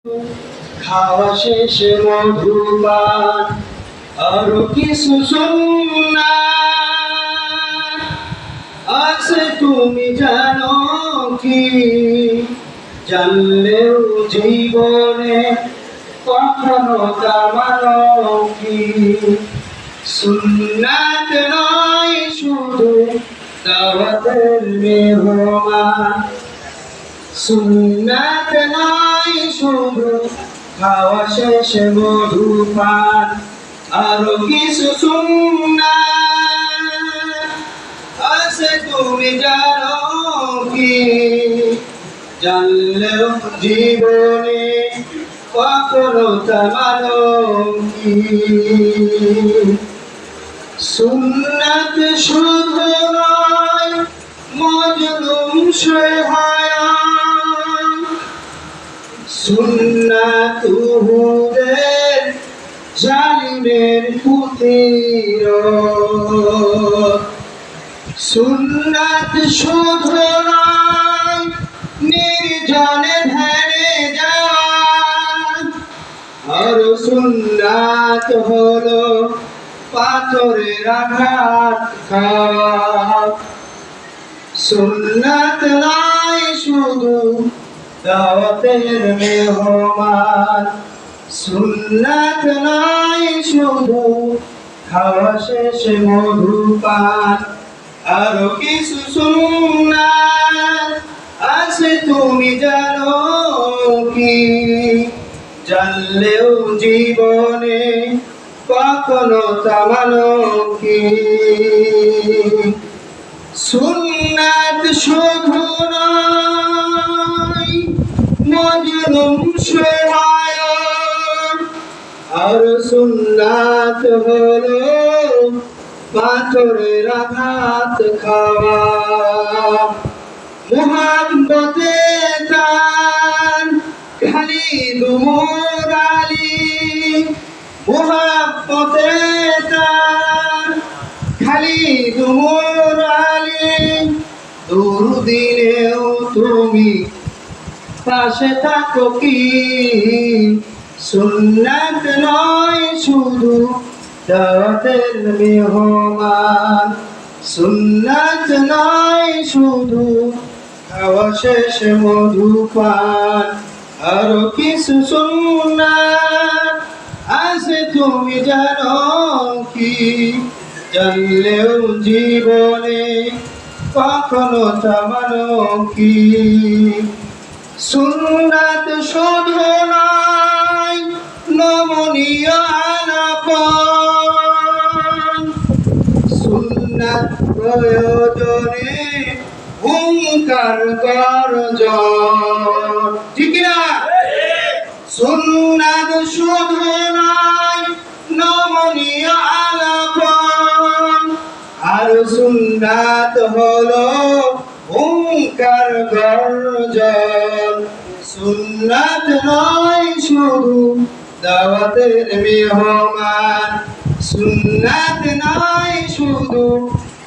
খাওয়া শেষে মধুপান আরো কিছু সুন্নাত আছে তুমি জানো কি? জানলেও জীবনে কখনো তা মানো কি? সুন্নাত নয় শুধু দাওয়াতের মেহমান, সুন্নাত নয় শুধু খাওয়া শেষে মধুপান, আরো কিছু সুন্নাত আছে তুমি জানো কি? জানলেও জীবনে কখনো তা মানো কি? সুন্নাত শুধু নয় মজলুম সহায়, সুন্নাত উহুদের জালিমের প্রতিরোধ। সুন্নাত শুধু নয় নির্জনে ধ্যানে যাওয়া, আর সুন্নাত হলো পাথরের আঘাত খাওয়া। সুন্নাত নয় শুধু দাওয়াতের মেহমান, সুন্নাত নয় শুধু খাওয়া শেষে মধুপান, আরো কিছু সুন্নাত আছে তুমি জানো কি? জানলেও জীবনে কখনো তা মানো কি? সুন্নাত শুধু নয় মজলুম সহায়, আর সুন্নাত হলো পাথরের আঘাত খাওয়া। মুহাব্বতে তার খালিদ উমর আলী, মুহাব্বতে তার খালিদ উমর আলী, দুর্দিনেও তুমি পাশে থাকো কি? সুন্নাত নয় শুধু দাওয়াতের মেহমান, সুন্নাত নয় শুধু খাওয়া শেষে মধুপান, আরো কিছু সুন্নাত আছে তুমি জানো কি? জানলেও জীবনে কখনো তা মানো কি? সুন্নাত শুধু নয় নমনীয় আলাপন, সুন্নাত প্রয়োজনে হুঙ্কার গর্জন, ঠিক না? সুন্নাত শুধু নয় নমনীয় আলাপন, আর সুন্নাত হলো হুঙ্কার গর্জন। সুন্নাত নয় শুধু দাওয়াতের মেহমান, সুন্নাত নয় শুধু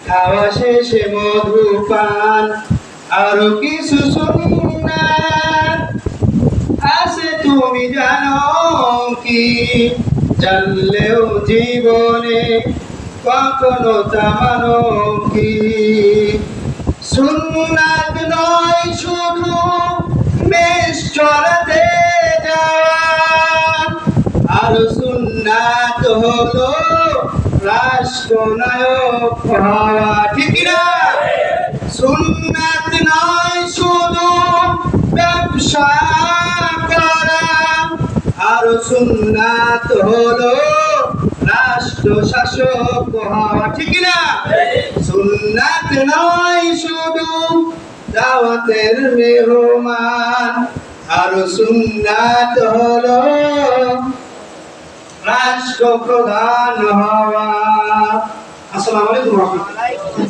খাওয়া শেষে মধুপান, আরো কিছু সুন্নাত আছে তুমি জানো কি? জানলেও জীবনে কখনো তা মানো কি? সুন্নাত নয় শুধু মেষ চড়াতে যাওয়া, আর সুন্নাত হলো রাষ্ট্রনায়ক হওয়া, ঠিক না? সুন্নাত নয় শুধু ব্যবসা করা, আর সুন্নাত হলো রাষ্ট্র শাসক হওয়া, ঠিক না? সুন্নাত নয় শুধু দাওয়াতের মেহমান, আর সুন্নাত হলো রাষ্ট্রপ্রধান হওয়া। আসসালামু আলাইকুম ওয়া রাহমাতুল্লাহ।